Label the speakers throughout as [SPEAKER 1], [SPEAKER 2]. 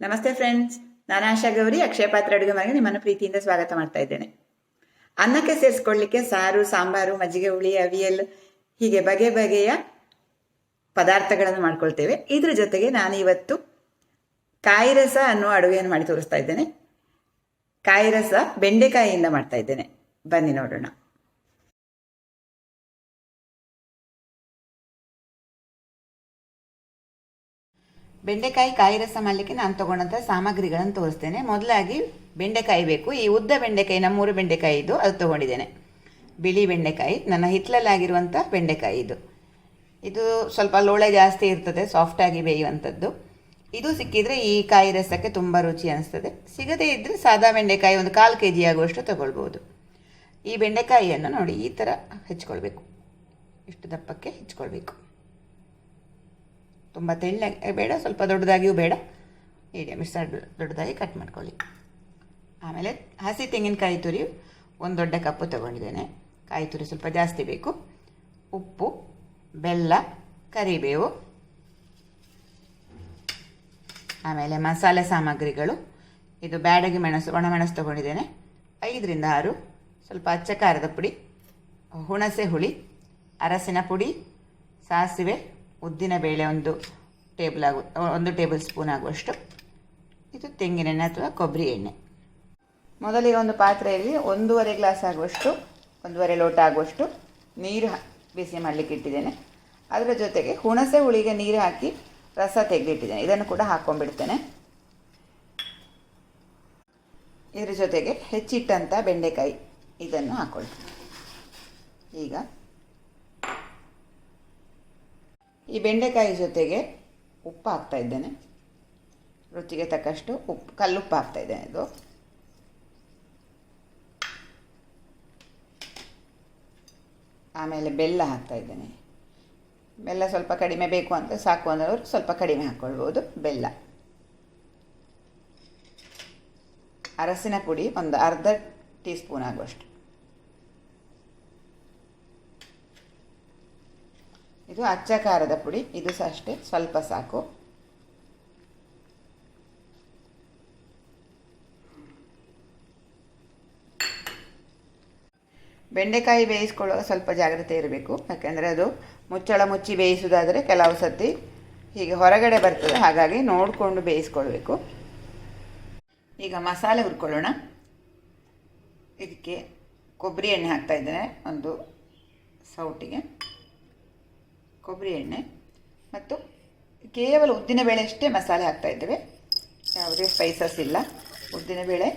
[SPEAKER 1] ನಮಸ್ತೆ ಫ್ರೆಂಡ್ಸ್, ನಾನು ಆಶಾ ಗೌರಿ. ಅಕ್ಷಯ ಪಾತ್ರ ಅಡುಗೆ ಮನೆಗೆ ನಿಮ್ಮನ್ನು ಪ್ರೀತಿಯಿಂದ ಸ್ವಾಗತ ಮಾಡ್ತಾ ಇದ್ದೇನೆ. ಅನ್ನಕ್ಕೆ ಸೇರಿಸ್ಕೊಳ್ಳಿಕ್ಕೆ ಸಾರು, ಸಾಂಬಾರು, ಮಜ್ಜಿಗೆ ಹುಳಿ, ಅವಿಯಲ್ ಹೀಗೆ ಬಗೆ ಬಗೆಯ ಪದಾರ್ಥಗಳನ್ನು ಮಾಡ್ಕೊಳ್ತೇವೆ. ಇದ್ರ ಜೊತೆಗೆ ನಾನು ಇವತ್ತು ಕಾಯಿ ರಸ ಅನ್ನೋ ಅಡುಗೆಯನ್ನು ಮಾಡಿ ತೋರಿಸ್ತಾ ಇದ್ದೇನೆ. ಕಾಯಿ ರಸ ಬೆಂಡೆಕಾಯಿಯಿಂದ ಮಾಡ್ತಾ ಇದ್ದೇನೆ. ಬನ್ನಿ ನೋಡೋಣ. ಬೆಂಡೆಕಾಯಿ ಕಾಯಿ ರಸ ಮಾಡಲಿಕ್ಕೆ ನಾನು ತೊಗೊಂಡಂಥ ಸಾಮಗ್ರಿಗಳನ್ನು ತೋರಿಸ್ತೇನೆ. ಮೊದಲಾಗಿ ಬೆಂಡೆಕಾಯಿ ಬೇಕು. ಈ ಉದ್ದ ಬೆಂಡೆಕಾಯಿ, ನಮ್ಮೂರು ಬೆಂಡೆಕಾಯಿ ಇದು, ಅದು ತೊಗೊಂಡಿದ್ದೇನೆ. ಬಿಳಿ ಬೆಂಡೆಕಾಯಿ, ನನ್ನ ಹಿತ್ತಲಲ್ಲಾಗಿರುವಂಥ ಬೆಂಡೆಕಾಯಿ ಇದು ಸ್ವಲ್ಪ ಲೋಳೆ ಜಾಸ್ತಿ ಇರ್ತದೆ, ಸಾಫ್ಟಾಗಿ ಬೇಯುವಂಥದ್ದು. ಇದು ಸಿಕ್ಕಿದರೆ ಈ ಕಾಯಿ ರಸಕ್ಕೆ ತುಂಬ ರುಚಿ ಅನಿಸ್ತದೆ. ಸಿಗದೇ ಇದ್ದರೆ ಸಾದಾ ಬೆಂಡೆಕಾಯಿ ಒಂದು 1/4 kg ಆಗುವಷ್ಟು ತೊಗೊಳ್ಬೋದು. ಈ ಬೆಂಡೆಕಾಯಿಯನ್ನು ನೋಡಿ ಈ ಥರ ಹೆಚ್ಕೊಳ್ಬೇಕು. ಇಷ್ಟು ದಪ್ಪಕ್ಕೆ ಹೆಚ್ಕೊಳ್ಬೇಕು. ತುಂಬ ತೆಳ್ಳಗೆ ಬೇಡ, ಸ್ವಲ್ಪ ದೊಡ್ಡದಾಗಿಯೂ ಬೇಡ, ಮೀಡಿಯಮ್ ದೊಡ್ಡದಾಗಿ ಕಟ್ ಮಾಡ್ಕೊಳ್ಳಿ. ಆಮೇಲೆ ಹಸಿ ತೆಂಗಿನಕಾಯಿ ತುರಿ 1 ದೊಡ್ಡ ಕಪ್ಪು ತೊಗೊಂಡಿದ್ದೇನೆ. ಕಾಯಿ ತುರಿ ಸ್ವಲ್ಪ ಜಾಸ್ತಿ ಬೇಕು. ಉಪ್ಪು, ಬೆಲ್ಲ, ಕರಿಬೇವು, ಆಮೇಲೆ ಮಸಾಲೆ ಸಾಮಗ್ರಿಗಳು. ಇದು ಬ್ಯಾಡಗಿ ಮೆಣಸು, ಒಣಮೆಣಸು ತೊಗೊಂಡಿದ್ದೇನೆ 5 ರಿಂದ 6, ಸ್ವಲ್ಪ ಅಚ್ಚ ಖಾರದ ಪುಡಿ, ಹುಣಸೆ ಹುಳಿ, ಅರಸಿನ ಪುಡಿ, ಸಾಸಿವೆ, ಉದ್ದಿನ ಬೇಳೆ 1 ಟೇಬಲ್ ಸ್ಪೂನ್ ಆಗುವಷ್ಟು. ಇದು ತೆಂಗಿನೆಣ್ಣೆ ಅಥವಾ ಕೊಬ್ಬರಿ ಎಣ್ಣೆ. ಮೊದಲಿಗೆ ಒಂದು ಪಾತ್ರೆಯಲ್ಲಿ 1.5 ಗ್ಲಾಸ್ ಆಗುವಷ್ಟು, 1.5 ಲೋಟ ಆಗುವಷ್ಟು ನೀರು ಬಿಸಿ ಮಾಡಲಿಕ್ಕೆ ಇಟ್ಟಿದ್ದೇನೆ. ಅದರ ಜೊತೆಗೆ ಹುಣಸೆ ಹುಳಿಗೆ ನೀರು ಹಾಕಿ ರಸ ತೆಗೆದಿಟ್ಟಿದ್ದೇನೆ. ಇದನ್ನು ಕೂಡ ಹಾಕ್ಕೊಂಡ್ಬಿಡ್ತೇನೆ. ಇದರ ಜೊತೆಗೆ ಹೆಚ್ಚಿಟ್ಟಂಥ ಬೆಂಡೆಕಾಯಿ ಇದನ್ನು ಹಾಕ್ಕೊಳ್ತೀನಿ. ಈಗ ಈ ಬೆಂಡೆಕಾಯಿ ಜೊತೆಗೆ ಉಪ್ಪು ಹಾಕ್ತಾ ಇದ್ದೇನೆ. ರುಚಿಗೆ ತಕ್ಕಷ್ಟು ಉಪ್ಪು, ಕಲ್ಲುಪ್ಪು ಹಾಕ್ತಾ ಇದ್ದೇನೆ. ಇದು ಆಮೇಲೆ ಬೆಲ್ಲ ಹಾಕ್ತಾ ಇದ್ದೇನೆ. ಬೆಲ್ಲ ಸ್ವಲ್ಪ ಕಡಿಮೆ ಬೇಕು ಅಂತ ಸಾಕು ಅಂದವರು ಸ್ವಲ್ಪ ಕಡಿಮೆ ಹಾಕ್ಕೊಳ್ಬೋದು. ಬೆಲ್ಲ, ಅರಸಿನ ಪುಡಿ 1/2 ಟೀ ಸ್ಪೂನ್ ಆಗುವಷ್ಟು. ಇದು ಅಚ್ಚ ಖಾರದ ಪುಡಿ, ಇದು ಸಹ ಅಷ್ಟೇ, ಸ್ವಲ್ಪ ಸಾಕು. ಬೆಂಡೆಕಾಯಿ ಬೇಯಿಸ್ಕೊಳ್ಳುವಾಗ ಸ್ವಲ್ಪ ಜಾಗ್ರತೆ ಇರಬೇಕು. ಯಾಕೆಂದರೆ ಅದು ಮುಚ್ಚಳ ಮುಚ್ಚಿ ಬೇಯಿಸೋದಾದರೆ ಕೆಲವು ಸತಿ ಹೀಗೆ ಹೊರಗಡೆ ಬರ್ತದೆ. ಹಾಗಾಗಿ ನೋಡಿಕೊಂಡು ಬೇಯಿಸ್ಕೊಳ್ಬೇಕು. ಈಗ ಮಸಾಲೆ ಹುರ್ಕೊಳ್ಳೋಣ. ಇದಕ್ಕೆ ಕೊಬ್ಬರಿ ಎಣ್ಣೆ ಹಾಕ್ತಾ ಇದ್ದೇನೆ. ಒಂದು ಸೌಟಿಗೆ ಕೊಬ್ಬರಿ ಎಣ್ಣೆ ಮತ್ತು ಕೇವಲ ಉದ್ದಿನಬೇಳೆ ಅಷ್ಟೇ ಮಸಾಲೆ ಹಾಕ್ತಾ ಇದ್ದೇವೆ. ಯಾವುದೇ ಸ್ಪೈಸಸ್ ಇಲ್ಲ. ಉದ್ದಿನಬೇಳೆ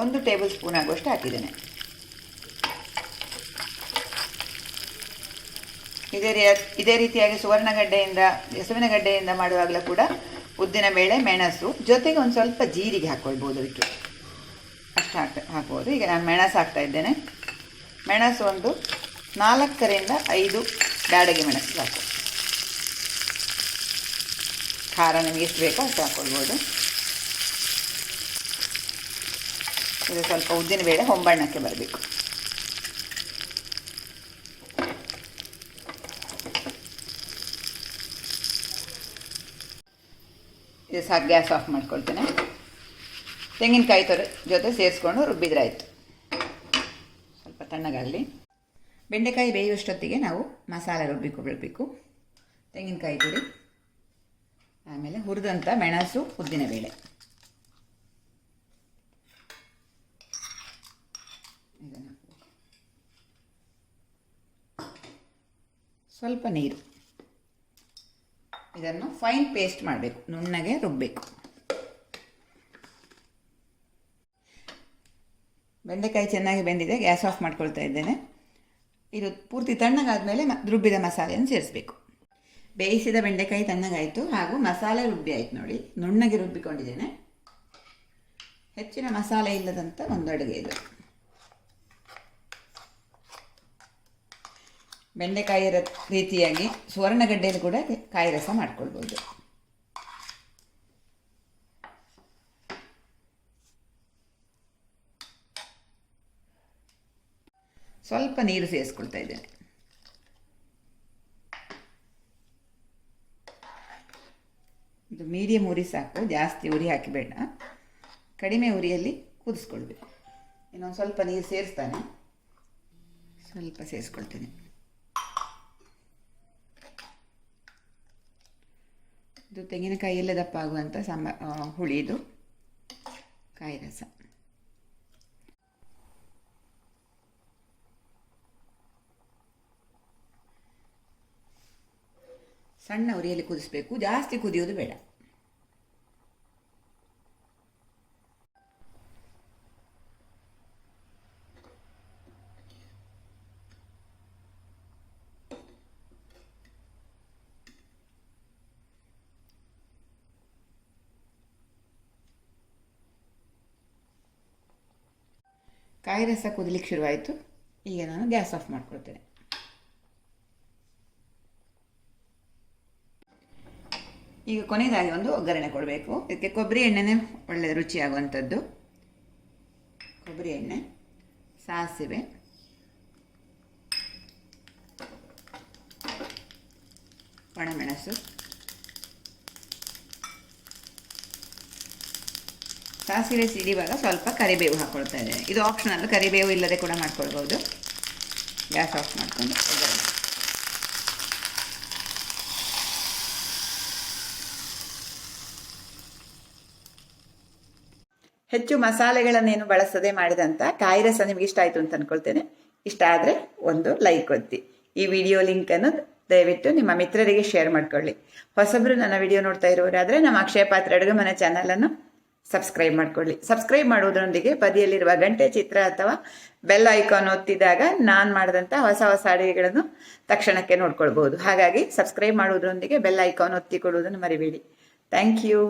[SPEAKER 1] 1 ಟೇಬಲ್ ಸ್ಪೂನ್ ಆಗುವಷ್ಟು ಹಾಕಿದ್ದೇನೆ. ಇದೇ ರೀತಿಯಾಗಿ ಸುವರ್ಣಗಡ್ಡೆಯಿಂದ, ಕೆಸುವಿನಗಡ್ಡೆಯಿಂದ ಮಾಡುವಾಗಲೂ ಕೂಡ ಉದ್ದಿನಬೇಳೆ, ಮೆಣಸು ಜೊತೆಗೆ ಒಂದು ಸ್ವಲ್ಪ ಜೀರಿಗೆ ಹಾಕ್ಕೊಳ್ಬೋದು. ಅದಕ್ಕೆ ಅಷ್ಟು ಹಾಕ್ಬೋದು. ಈಗ ನಾನು ಮೆಣಸು ಹಾಕ್ತಾ ಇದ್ದೇನೆ. ಮೆಣಸು ಒಂದು 4 ರಿಂದ 5 ಬ್ಯಾಡಗಿ ಮೆಣಸು ಸಾಕು. ಖಾರ ನಿಮಗೆ ಎಷ್ಟು ಬೇಕೋ ಅಷ್ಟು ಹಾಕ್ಕೊಳ್ಬೋದು. ಇದು ಸ್ವಲ್ಪ ಉದ್ದಿನಬೇಳೆ ಹೊಂಬಣ್ಣಕ್ಕೆ ಬರಬೇಕು. ಇದು ಸಹ ಗ್ಯಾಸ್ ಆಫ್ ಮಾಡ್ಕೊಳ್ತೇನೆ. ತೆಂಗಿನಕಾಯಿ ಜೊತೆ ಸೇರಿಸ್ಕೊಂಡು ರುಬ್ಬಿದ್ರಾಯ್ತು. ಸ್ವಲ್ಪ ತಣ್ಣಗಾಗಲಿ. ಬೆಂಡೆಕಾಯಿ ಬೇಯುವಷ್ಟೊತ್ತಿಗೆ ನಾವು ಮಸಾಲೆ ರುಬ್ಬಿಕೊಳ್ಬೇಕು. ತೆಂಗಿನಕಾಯಿ ತುರಿ, ಆಮೇಲೆ ಹುರಿದಂಥ ಮೆಣಸು, ಉದ್ದಿನಬೇಳೆ, ಇದನ್ನು ಸ್ವಲ್ಪ ನೀರು. ಇದನ್ನು ಫೈನ್ ಪೇಸ್ಟ್ ಮಾಡಬೇಕು, ನುಣ್ಣಗೆ ರುಬ್ಬಬೇಕು. ಬೆಂಡೆಕಾಯಿ ಚೆನ್ನಾಗಿ ಬೆಂದಿದೆ. ಗ್ಯಾಸ್ ಆಫ್ ಮಾಡ್ಕೊಳ್ತಾ ಇದ್ದೇನೆ. ಇದು ಪೂರ್ತಿ ತಣ್ಣಗಾದ ಮೇಲೆ ರುಬ್ಬಿದ ಮಸಾಲೆಯನ್ನು ಸೇರಿಸಬೇಕು. ಬೇಯಿಸಿದ ಬೆಂಡೆಕಾಯಿ ತಣ್ಣಗಾಯಿತು, ಹಾಗೂ ಮಸಾಲೆ ರುಬ್ಬಿ ಆಯಿತು. ನೋಡಿ, ನುಣ್ಣಗೆ ರುಬ್ಬಿಕೊಂಡಿದ್ದೇನೆ. ಹೆಚ್ಚಿನ ಮಸಾಲೆ ಇಲ್ಲದಂಥ ಒಂದು ಅಡುಗೆ ಇದು. ಬೆಂಡೆಕಾಯಿ ರೀತಿಯಾಗಿ ಸುವರ್ಣಗಡ್ಡೆಯಲ್ಲಿ ಕೂಡ ಕಾಯಿ ರಸ ಮಾಡ್ಕೊಳ್ಬೋದು. ಸ್ವಲ್ಪ ನೀರು ಸೇರಿಸ್ಕೊಳ್ತಾ ಇದ್ದೇನೆ. ಇದು ಒಂದು ಮೀಡಿಯಮ್ ಉರಿ ಸಾಕು, ಜಾಸ್ತಿ ಉರಿ ಹಾಕಿಬೇಡ. ಕಡಿಮೆ ಉರಿಯಲ್ಲಿ ಕುದಿಸ್ಕೊಳ್ಬೇಕು. ಇನ್ನೊಂದು ಸ್ವಲ್ಪ ನೀರು ಸೇರಿಸ್ತಾನೆ, ಸ್ವಲ್ಪ ಸೇರಿಸ್ಕೊಳ್ತೇನೆ. ಇದು ತೆಂಗಿನಕಾಯಿ ಎಲ್ಲ ದಪ್ಪ ಆಗುವಂಥ ಹುಳಿ, ಇದು ಕಾಯಿ ರಸ. ಸಣ್ಣ ಉರಿಯಲ್ಲಿ ಕುದಿಸ್ಬೇಕು, ಜಾಸ್ತಿ ಕುದಿಯೋದು ಬೇಡ. ಕಾಯಿ ರಸ ಕುದಿಲಿಕ್ಕೆ ಶುರುವಾಯಿತು. ಈಗ ನಾನು ಗ್ಯಾಸ್ ಆಫ್ ಮಾಡ್ಕೊಳ್ತೇನೆ. ಈಗ ಕೊನೆಯದಾಗಿ ಒಂದು ಒಗ್ಗರಣೆ ಕೊಡಬೇಕು. ಇದಕ್ಕೆ ಕೊಬ್ಬರಿ ಎಣ್ಣೆನೇ ಒಳ್ಳೆ ರುಚಿಯಾಗುವಂಥದ್ದು. ಕೊಬ್ಬರಿ ಎಣ್ಣೆ, ಸಾಸಿವೆ, ಒಣಮೆಣಸು, ಸಾಸಿವೆ ಸಿಡಿಯುವಾಗ ಸ್ವಲ್ಪ ಕರಿಬೇವು ಹಾಕ್ಕೊಳ್ತಾ ಇದ್ದೇನೆ. ಇದು ಆಪ್ಷನಲ್, ಕರಿಬೇವು ಇಲ್ಲದೆ ಕೂಡ ಮಾಡ್ಕೊಳ್ಬೋದು. ಗ್ಯಾಸ್ ಆಫ್ ಮಾಡಿಕೊಂಡು ಒಗ್ಗರಣೆ. ಹೆಚ್ಚು ಮಸಾಲೆಗಳನ್ನೇನು ಬಳಸದೆ ಮಾಡಿದಂಥ ಕಾಯಿ ರಸ ನಿಮಗೆ ಇಷ್ಟ ಆಯಿತು ಅಂತ ಅಂದ್ಕೊಳ್ತೇನೆ. ಇಷ್ಟ ಆದರೆ ಒಂದು ಲೈಕ್ ಒತ್ತಿ. ಈ ವಿಡಿಯೋ ಲಿಂಕನ್ನು ದಯವಿಟ್ಟು ನಿಮ್ಮ ಮಿತ್ರರಿಗೆ ಶೇರ್ ಮಾಡ್ಕೊಳ್ಳಿ. ಹೊಸಬರು ನನ್ನ ವಿಡಿಯೋ ನೋಡ್ತಾ ಇರೋರಾದರೆ ನಮ್ಮ ಅಕ್ಷಯ ಪಾತ್ರೆ ಅಡುಗೆ ಮನೆ ಚಾನಲನ್ನು ಸಬ್ಸ್ಕ್ರೈಬ್ ಮಾಡ್ಕೊಳ್ಳಿ. ಸಬ್ಸ್ಕ್ರೈಬ್ ಮಾಡುವುದರೊಂದಿಗೆ ಬದಿಯಲ್ಲಿರುವ ಗಂಟೆ ಚಿತ್ರ ಅಥವಾ ಬೆಲ್ ಐಕಾನ್ ಒತ್ತಿದಾಗ ನಾನು ಮಾಡಿದಂಥ ಹೊಸ ಹೊಸ ಅಡುಗೆಗಳನ್ನು ತಕ್ಷಣಕ್ಕೆ ನೋಡ್ಕೊಳ್ಬೋದು. ಹಾಗಾಗಿ ಸಬ್ಸ್ಕ್ರೈಬ್ ಮಾಡುವುದರೊಂದಿಗೆ ಬೆಲ್ ಐಕಾನ್ ಒತ್ತಿ ಕೊಡುವುದನ್ನು ಮರಿಬೇಡಿ. Thank you.